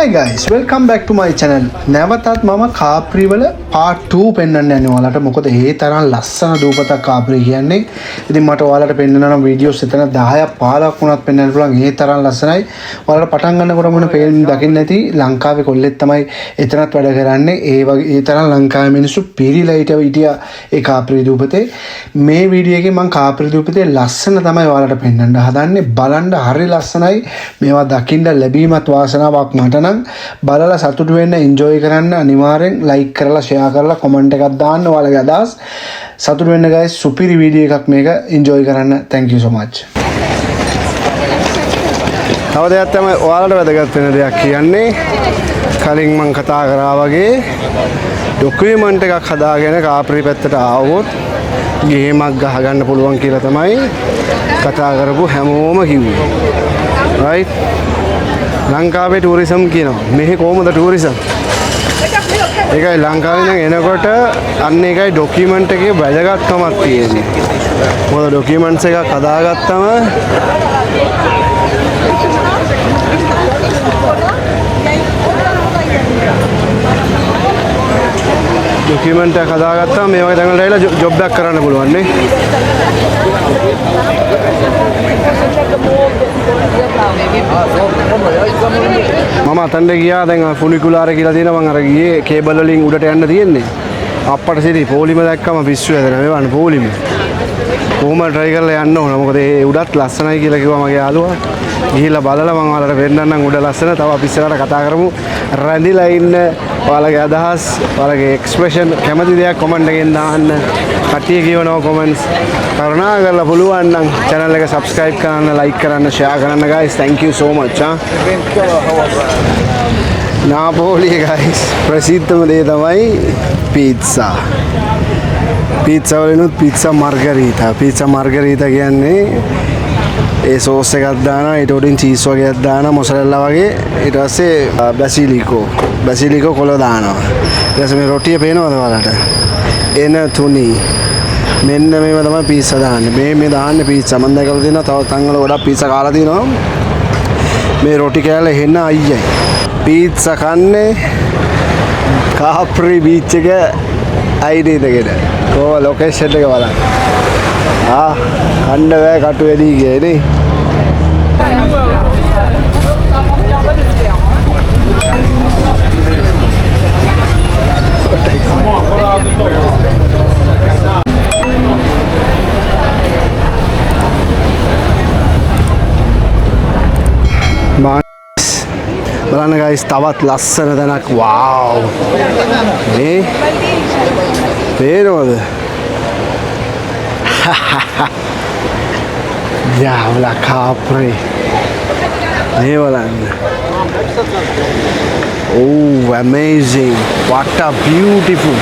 Hi guys, welcome back to my channel. නැවතත් මම කාප්‍රි වල part 2 පෙන්වන්න යන්නේ ඔයාලට. මොකද ඒ තරම් ලස්සන දූපතක් කාප්‍රි කියන්නේ. ඉතින් මට ඔයාලට පෙන්වන්න නම් වීඩියෝස් එතන 10ක් 15ක් වුණත් පෙන්වන්න පුළුවන්. ඒ තරම් ලස්සනයි. ඔයාලට පටන් ගන්නකොට මොන පේන දකින්න නැති ලංකාවේ කොල්ලෙක් තමයි එතනත් වැඩ කරන්නේ. ඒ තරම් ලංකාවේ මිනිස්සු පිරිලා හිටියා ඒ කාප්‍රි දූපතේ. මේ වීඩියෝ එකේ මම කාප්‍රි දූපතේ ලස්සන තමයි ඔයාලට පෙන්වන්න හදන්නේ. බලන්න හරි ලස්සනයි. මේවා දකින්න ලැබීමත් වාසනාවක් මට නම්. බලලා සතුටු වෙන්න එන්ජොයි කරන්න අනිවාර්යෙන් ලයික් කරලා ෂෙයා කරලා කමෙන්ට් එකක් දාන්න ඔයාලගේ අදහස් සතුටු වෙන්න guys සුපිරි වීඩියෝ එකක් මේක එන්ජොයි කරන්න thank you so much. තව දෙයක් තමයි ඔයාලට වැදගත් වෙන දෙයක් කියන්නේ කලින් මම කතා කරා වගේ ડોකියුමන්ට් එකක් හදාගෙන කාප්‍රි පැත්තට ආවොත් ගේමක් ගහගන්න පුළුවන් කියලා තමයි කතා කරපු හැමෝම කිව්වේ. right ලංකාවේ ටූරිසම් කියනවා. මෙහි කොහොමද ටූරිසම්? ඒකයි ලංකාවේ නම් එනකොට අන්න ඒකයි ડોකියුමන්ට් එකේ වැදගත්කමක් තියෙන්නේ. මොකද ડોකියුමන්ට්ස් එකක් හදාගත්තම ડોකියුමන්ට් එක හදාගත්තම මේ වගේ තැන්වලට ඇවිල්ලා ජොබ් එකක් කරන්න පුළුවන් නේ. මම අතන්ට ගියා දැන් ෆුනිකුලාර කියලා තියෙනවා. මම අර ගියේ කේබල් වලින් උඩට යන්න තියෙන්නේ. අප්පට සිටි පොලිම දැක්කම පිස්සු හැදෙනවා. මේ වань පොලිම. කොහොම try කරලා යන්න ඕන. මොකද ඒ උඩත් ලස්සනයි කියලා කිව්වා මගේ යාළුවා. ගිහිල්ලා බලලා මම ඔයාලට පෙන්නන්නම් උඩ ලස්සන. තව අපි ඉස්සරහට කතා කරමු. රැඳිලා ඉන්න ඔයාලගේ අදහස්, ඔයාලගේ එක්ස්ප්‍රෙෂන් කැමති දෙයක් කමෙන්ට් එකෙන් දාන්න. කට්ටිය කියවනවා කමෙන්ට්ස්. කරුණාකරලා පුළුවන් නම් channel එක subscribe කරන්න, like කරන්න, share කරන්න guys. Thank you so much. නාපෝලි guys ප්‍රසිද්ධම දේ තමයි pizza. pizza වලිනුත් pizza margherita. pizza margherita කියන්නේ ඒ සෝස් එකක් දානවා, ඊට උඩින් චීස් වගේක් දානවා, මොසරෙල්ලා වගේ. ඊට පස්සේ බැසිලිකෝ කොළ දානවා. ඊට පස්සේ මේ රොටිය පේනවද ඔයාලට? එන තුනි. මෙන්න මේව තමයි පීසා දාන්නේ. මේ දාන්නේ පීසා. මම දැකලා තියෙනවා තව තන් වල ගොඩක් පීසා කාලා තියෙනවා. මේ රොටි කෑල්ල හෙන්න අයියයි. පීසා කන්නේ කාප්‍රි බීච් එක අයිඩි දෙකද. කොහොම ලොකේෂන් එක බලන්න. කණ්ඩ බෑ කටු වැඩි ගියේ නේ. බලන්න guys තවත් ලස්සන තැනක්. wow මේ පේනවද? Diavla Capri. මේ බලන්න. Oh amazing. What a beautiful.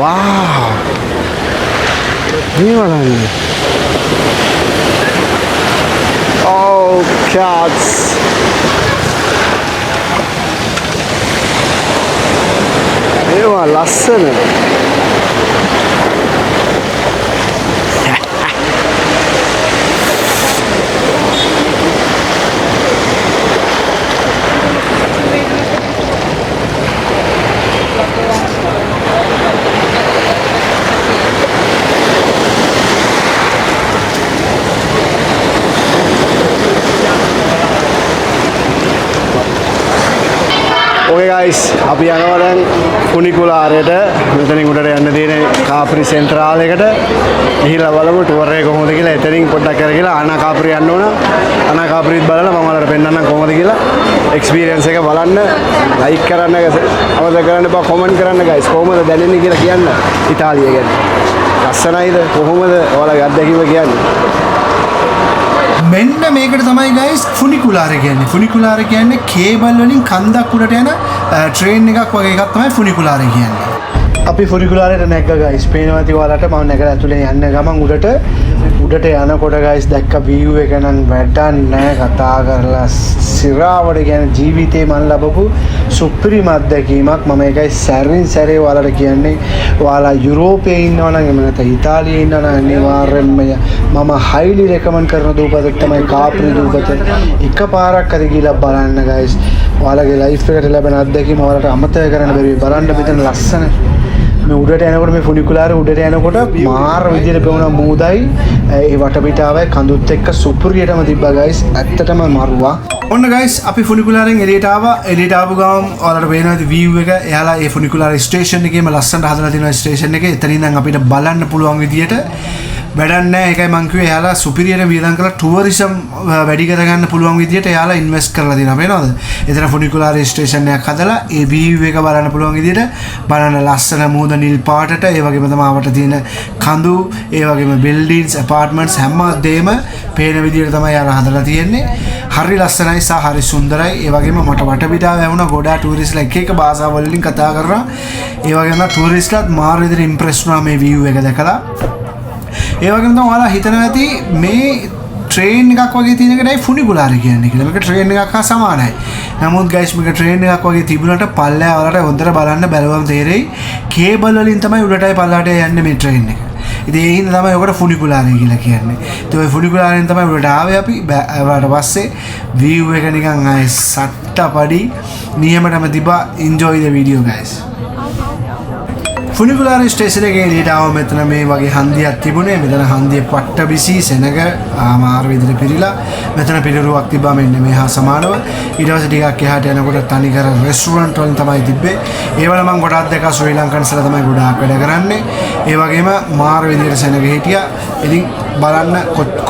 wow මේ බලන්න. oh cats. ඒවා ලස්සන. Okay guys, අපි යනවා දැන් ෆුනිකුලාරයට. මෙතනින් උඩට යන්න තියෙන කාප්‍රි සෙන්ට්‍රාල් එකට. ගිහිල්ලා බලමු ටුවර් එක කොහොමද කියලා. එතනින් පොඩ්ඩක් කරගෙන ආනා කාප්‍රි යන්න ඕන. ආනා කාප්‍රිත් බලලා මම ඔයාලට පෙන්නන්නම් කොහොමද කියලා. එක්ස්පීරියන්ස් එක බලන්න. ලයික් කරන්න, අමතක කරන්න එපා. කමෙන්ට් කරන්න guys. කොහොමද දැනෙන්නේ කියලා කියන්න. ඉතාලිය ගැන. ලස්සනයිද? කොහොමද ඔයාලගේ අත්දැකීම කියන්නේ? මෙන්න මේකට තමයි guys ෆුනිකුලාර කියන්නේ. ෆුනිකුලාර කියන්නේ කේබල් වලින් කන්දක් උඩට යන ට්‍රේන් එකක් වගේ එකක් තමයි ෆුනිකුලාර කියන්නේ. අපි ෆුනිකුලාරයට නැග්ගා guys. පේනවා ඇති ඔයාලට. මම නැගලා ඇතුලේ යන්න ගමන් උඩට යනකොට guys දැක්ක view එක නම් වැඩක් නෑ කතා කරලා. සිරාවට කියන්නේ ජීවිතේ මම ලැබපු සුපිරිම අත්දැකීමක්. මම ඒකයි සැරින් සැරේ ඔයාලට කියන්නේ. ඔයාලා යුරෝපයේ ඉන්නවා නම් එහෙම නැත්නම් ඉතාලියේ ඉන්නවා නම් අනිවාර්යෙන්ම මම highly recommend කරන දූපතක් තමයි කාප්‍රි දූපත. එකපාරක් හරි ගිහලා බලන්න guys. ඔයාලගේ ලයිෆ් එකට ලැබෙන අත්දැකීම ඔයාලට අමතක කරන්න බැරි වෙයි. බලන්න මෙතන ලස්සන මේ උඩට යනකොට මේ ෆුනිකුලාරේ උඩට යනකොට මාර විදියට පෙවුන මූදයි ඒ වටපිටාවයි කඳුත් එක්ක සුපුරියටම තිබ්බා ගයිස්. ඇත්තටම මරුවා. ඔන්න ගයිස් අපි ෆුනිකුලාරෙන් එළියට ආවා. එළියට ආපු ගමන් ඔයාලට පේනවා view එක. එයාලා ඒ ෆුනිකුලාර ස්ටේෂන් එකේම ලස්සනට හදලා තියෙනවා ස්ටේෂන් එකේ. එතනින් ඉඳන් අපිට බලන්න පුළුවන් විදියට වැඩක් නැහැ. ඒකයි මං කිව්වේ එයාලා සුපිරියර වියදම් කරලා ටුවරිසම් වැඩි කරගන්න පුළුවන් විදියට එයාලා ඉන්වෙස්ට් කරලා තියෙනවා. පේනවද? එතන ෆුනිකුලාර ස්ටේෂන් එකක් හදලා ඒ view එක බලන්න පුළුවන් විදියට බලන්න ලස්සන මූද නිල් පාටට ඒ වගේම තමයි අපට තියෙන කඳු ඒ වගේම බිල්ඩින්ග්ස් ඇපාර්ට්මන්ට්ස් හැම දෙයක්ම පේන විදියට තමයි යාලා හදලා තියෙන්නේ. හරි ලස්සනයි සහ හරි සුන්දරයි. ඒ වගේම මට වටපිටාව ඇහුණා ගොඩාක් ටූරිස්ට්ලා එක එක භාෂාවලින් කතා කරා. ඒ වගේම ටූරිස්ට්ලාත් මාර විදියට ඉම්ප්‍රෙස් වුණා මේ view එක දැකලා. ඒ වගේම තමයි ඔයාලා හිතනවා ඇති මේ ට්‍රේන් එකක් වගේ තියෙන එකටයි ෆුනිකුලාරේ කියන්නේ කියලා. මේක ට්‍රේන් එකක් හා සමානයි. නමුත් ගයිස් මේක ට්‍රේන් එකක් වගේ තිබුණාට පල්ලෙහා ඔයාලට හොඳට බලන්න බැලුවම තේරෙයි කේබල් වලින් තමයි උඩටයි පල්ලෙහාට යන්නේ මේ ට්‍රේන් එක. ඉතින් ඒ හින්දා තමයි ඔකට ෆුනිකුලාරේ කියලා කියන්නේ. ඉතින් ওই ෆුනිකුලාරෙන් තමයි උඩට ආවේ අපි. ඊට පස්සේ view එක නිකන් ආයේ සට්ටපඩි නියමටම තිබා. enjoy the video guys. Funicular station එකේ එළියට ආවම මෙතන මේ වගේ හන්දියක් තිබුණේ. මෙතන හන්දිය පට්ට බිසි සෙනග ආමාර විදිහට පිරීලා මෙතන පිළිරුවක් තිබ්බා මෙන්න මේ හා සමානව. ඊට පස්සේ ටිකක් එහාට යනකොට තනිකර රෙස්ටුරන්ට් වලින් තමයි තිබ්බේ. ඒවල මම ගොඩක් දැක්කා ශ්‍රී ලංකන්ස්ලා තමයි ගොඩාක් වැඩ කරන්නේ. ඒ වගේම මාර විදිහට සෙනග හිටියා. ඉතින් බලන්න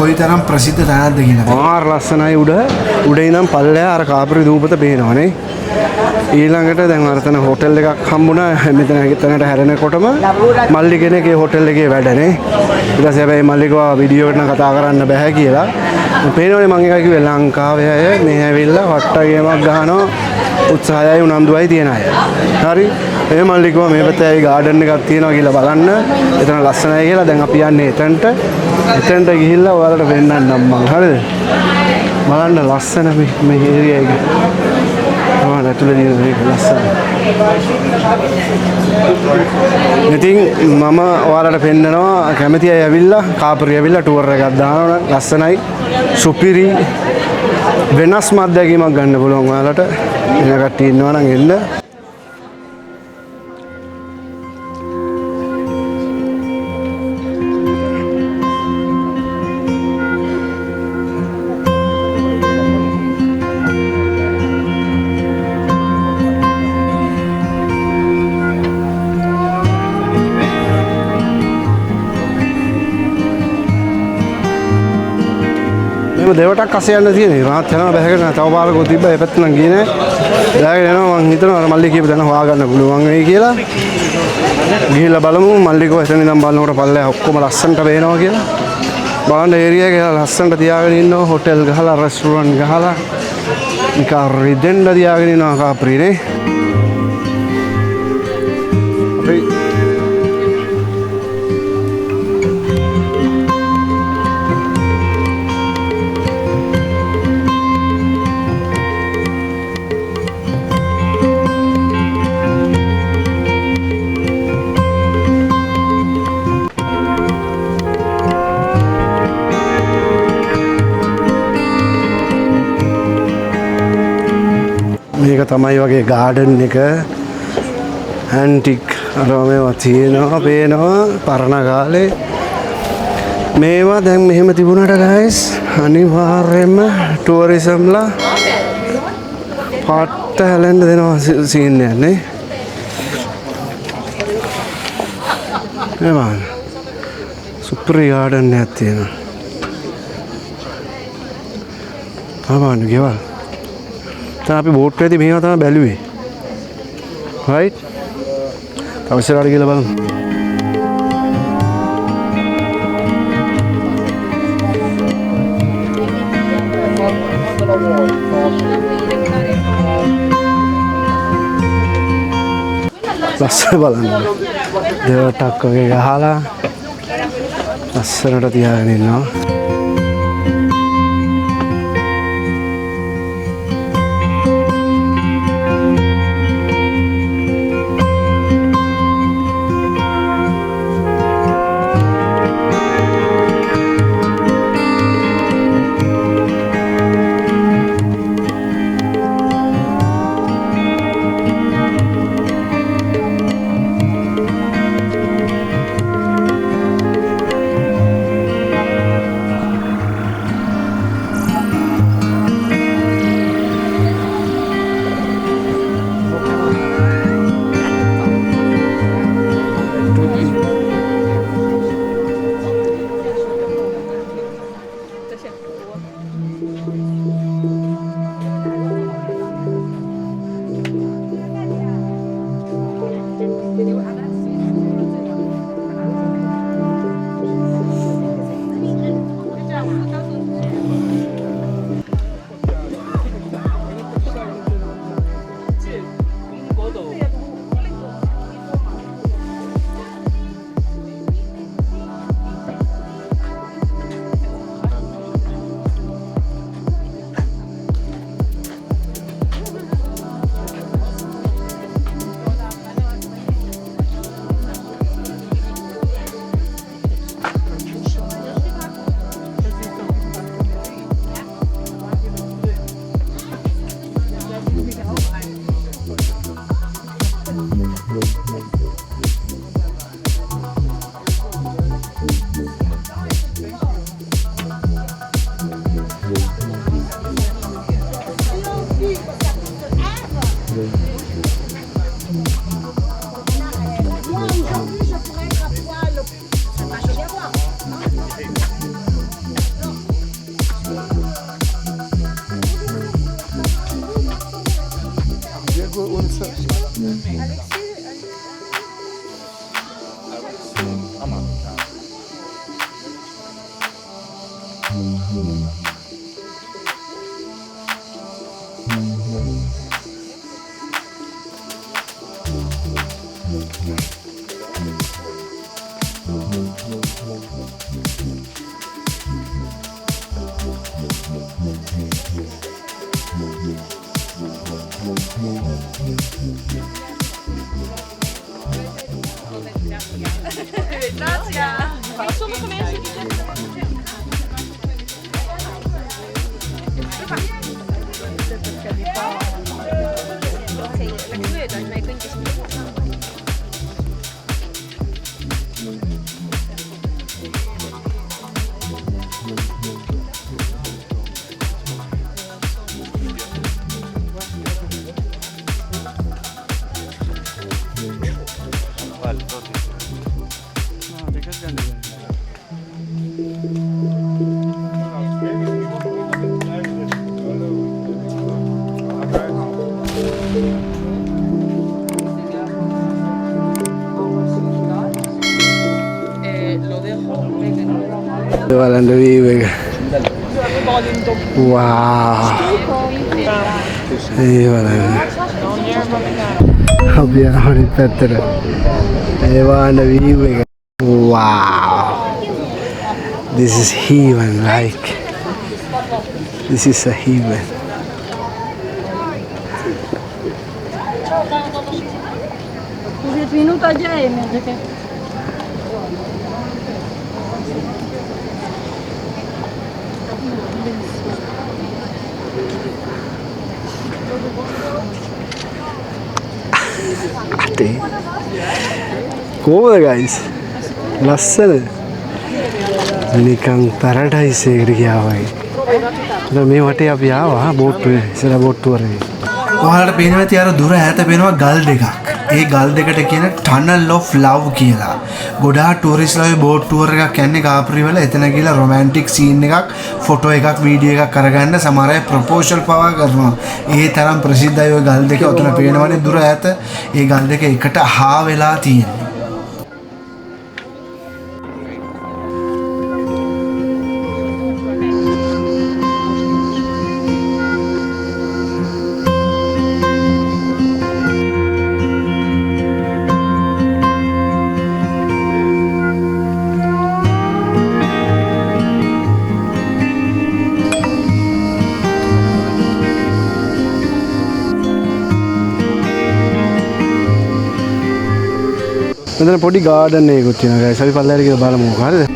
කොයිතරම් ප්‍රසිද්ධ තැනක්ද කියලා. මාර ලස්සනයි උඩ ඉඳන් පල්ලෙහා අර කාපුරි දූපත පේනවනේ. ඊළඟට දැන් අරතන හෝටල් එකක් හම්බුණා. මෙතන එතනට හැරෙනකොටම මල්ලි කෙනෙක් ඒ හෝටල් එකේ වැඩනේ. ඊට පස්සේ හැබැයි මල්ලි කිව්වා වීඩියෝ එකට කතා කරන්න බෑ කියලා. පේනවනේ මම එකයි කිව්වේ ලංකාවේ අය මේ ඇවිල්ලා වට්ටගේමක් ගහනවා උත්සාහයයි උනන්දුවයි තියන අය. හරි. මේ මල්ලි කිව්වා මේ පැත්තේ ඇයි ගාඩන් එකක් තියෙනවා කියලා බලන්න. එතන ලස්සනයි කියලා. දැන් අපි යන්නේ එතනට ගිහිල්ලා ඔයාලට පෙන්නන්නම් මම. හරිද? බලන්න ලස්සන මේ ඒරියා එක. ඇතුළේ මේක ලස්සනයි. ඉතින් මම ඔයාලට පෙන්නනවා කැමති අය ඇවිල්ලා කාපරි ඇවිල්ලා ටුවර් එකක් දානවා. ලස්සනයි. සුපිරි වෙනස්ම අත්දැකීමක් ගන්න පුළුවන් ඔයාලට. එන කට්ටිය ඉන්නවා නම් එන්න. දෙවටක් අස්සේ යන්න තියෙනවා. රාත් යනවා බැහැගෙන තව පාරකුත් තිබ්බා. ඒ පැත්ත නම් ගියේ නෑ. දැන් යනවා මං හිතනවා අර මල්ලි කියපු දන හොයාගන්න පුළුවන් වෙයි කියලා. ගිහිල්ලා බලමු මල්ලි කෝ එතන ඉඳන් බලනකොට පල්ලෙහා ඔක්කොම ලස්සනට පේනවා කියලා. බලන්න ඒරියා එක ලස්සනට තියාගෙන ඉන්නවා. හෝටල් ගහලා රෙස්ටුරන්ට් ගහලා නිකන් රිදෙන්න තියාගෙන ඉන්නවා කාප්‍රීනේ. අපි මේක තමයි වගේ ගාඩන් එක ඇන්ටික් අර මේවා තියෙනවා පේනවා පරණ කාලේ මේවා දැන් මෙහෙම තිබුණාට ගයිස් අනිවාර්යයෙන්ම ටුවරිසම්ලා පාට හැලෙන්න දෙනවා සීන් එකක් නේ. මේවා සුපරි ගාඩන් එකක් තියෙනවා. ආවන්න ගෙවල් අපි බෝට් එකේදී මේවා තමයි බැලුවේ. රයිට්. තව ඉස්සරහට ගිහලා බලමු. ලස්සන බලන්න. දෙවටක් වගේ ගහලා ලස්සනට තියාගෙන ඉන්නවා. බලන්න වීව් එක. වාව්. ඒ බලන්න. අපි යන අනිත් පැත්තට. ඒ වань වීව් එක. Wow. This is heaven, like. This is a heaven. කොහොමද guys? ලස්සන. නිකන් පැරඩයිස් එකකට ගියා වගේ. දැන් මේ වටේ අපි ආවා බෝට්ටුවේ ඉස්සරහ බෝට්ටුවරේ. ඔයාලට පේනවා ඇති අර දුර ඈත පේනවා ගල් දෙකක්. ඒ ගල් දෙකට කියන Tunnel of Love කියලා. ගොඩාක් ටූරිස්ට්ලා ඔය බෝට් ටුවර් එකක් යන්නේ කාප්‍රි වල. එතන ගිහලා රොමැන්ටික් සීන් එකක්, ෆොටෝ එකක්, වීඩියෝ එකක් අරගන්න සමහර අය ප්‍රොපෝසල් පවා කරනවා. ඒ තරම් ප්‍රසිද්ධයි ඔය ගල් දෙක. ඔතන පේනවනේ දුර ඈත. ඒ ගල් දෙක එකට හා වෙලා තියෙනවා. මෙතන පොඩි ගාඩන් එකකුත් තියෙනවා guys. අපි පල්ලෙහාට ගිහලා බලමු. හරිද?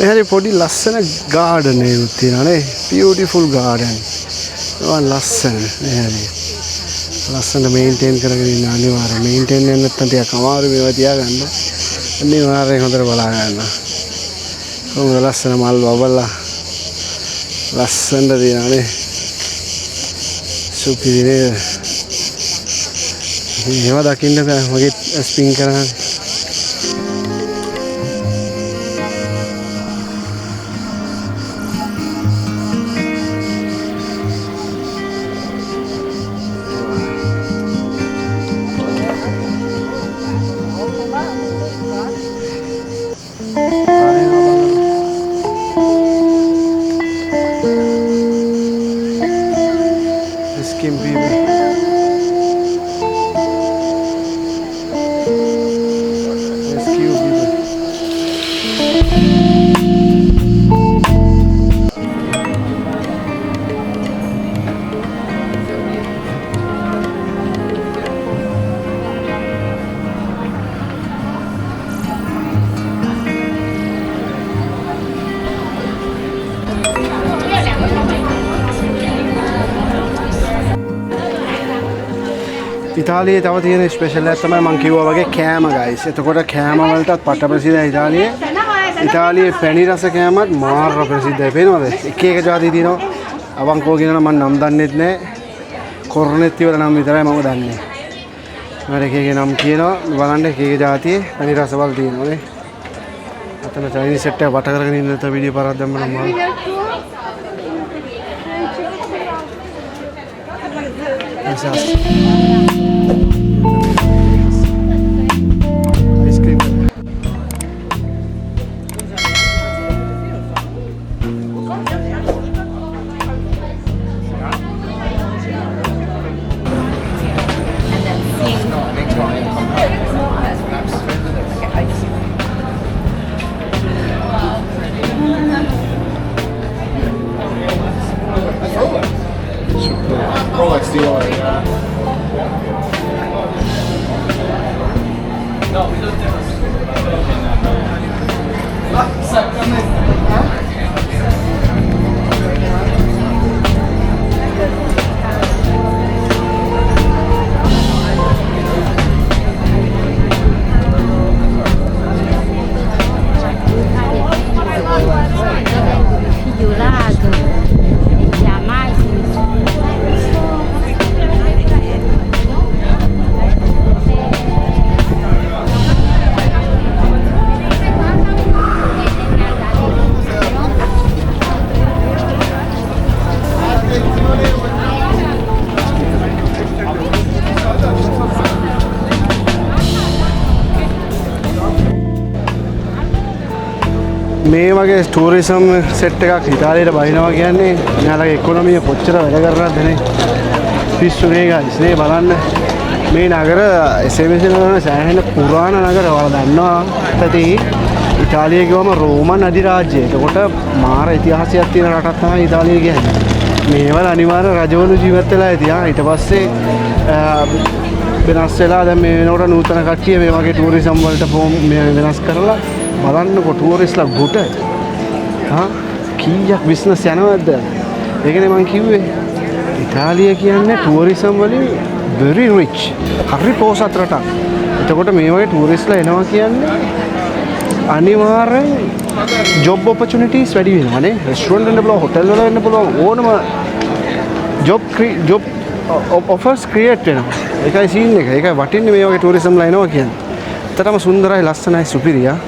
මෙහරි පොඩි ලස්සන ගාඩන් එකක් තියෙනවා නේ. beautiful garden. ඒවා ලස්සන. මෙහරි. ලස්සන මේන්ටේන් කරගෙන ඉන්න අනිවාර්යයෙන්. මේන්ටේන් වෙන්න නැත්නම් ටිකක් අමාරු මේවා තියාගන්න. අනිවාර්යයෙන් හොඳට බලා ගන්න. කොහොමද ලස්සන මල් වවලා ලස්සනට තියෙනවා නේ. සුපිරි. ඒවා දකින්න මගේ ස්පින් කරා. ඉතාලියේ තව තියෙන ස්පෙෂල් එකක් තමයි මම කිව්වා වගේ කෑම ගයිස්. එතකොට කෑම වලටත් පට ප්‍රසිද්ධයි ඉතාලියේ. ඉතාලියේ පැණි රස කෑමත් මාර ප්‍රසිද්ධයි. පේනවද? එක එක જાති තියෙනවා. අවංකව කියනවා මම නම් දන්නෙත් නෑ. කොර්නෙට්ටි වල නම් විතරයි මම දන්නේ. මම එක එක නම් කියනවා. බලන්න එක එක જાතියේ පැණි රසවල් තියෙනවා නේ. අතන චයිනීස් සෙට් එක වට කරගෙන ඉන්න ත වීඩියෝ පාරක් දැම්මම මම Rolex dealer. No, we don't do මේ වගේ ටූරිසම් සෙට් එකක් ඉතාලියට බහිනවා කියන්නේ මෙයාලගේ ඉකොනොමිය කොච්චර වැඩ කරනවද නේ පිස්සුනේ ගයිස් නේ බලන්න මේ නගර SMS වල සෑහෙන පුරාණ නගර ඔයාලා දන්නවා ඇති ඉතාලිය කියවම රෝමන් අධිරාජ්‍යය. එතකොට මාර ඉතිහාසයක් තියෙන රටක් තමයි ඉතාලිය කියන්නේ. මේවල අනිවාර්ය රජවරු ජීවත් වෙලා ඇති. ඊට පස්සේ වෙනස් වෙලා දැන් මේ වෙනකොට නූතන කට්ටිය මේ වගේ ටූරිසම් වලට වෙනස් කරලා බලන්නකො ටූරිස්ලා ගොඩ කීයක් බිස්නස් යනවද? ඒකනේ මම කිව්වේ ඉතාලිය කියන්නේ ටූරිසම් වලින් very rich. හරි පොසත් රටක්. එතකොට මේ වගේ ටූරිස්ලා එනවා කියන්නේ අනිවාර්යෙන් job opportunities වැඩි වෙනවා නේ. රෙස්ටුරන්ට් වෙන්න පුළුවන්, හොටෙල් වල වෙන්න පුළුවන් ඕනම job offers create වෙනවා. ඒකයි සීන් එක. ඒකයි වටින්නේ මේ වගේ ටූරිසම්ලා එනවා කියන්නේ. ඇත්තටම සුන්දරයි, ලස්සනයි, සුපිරියා.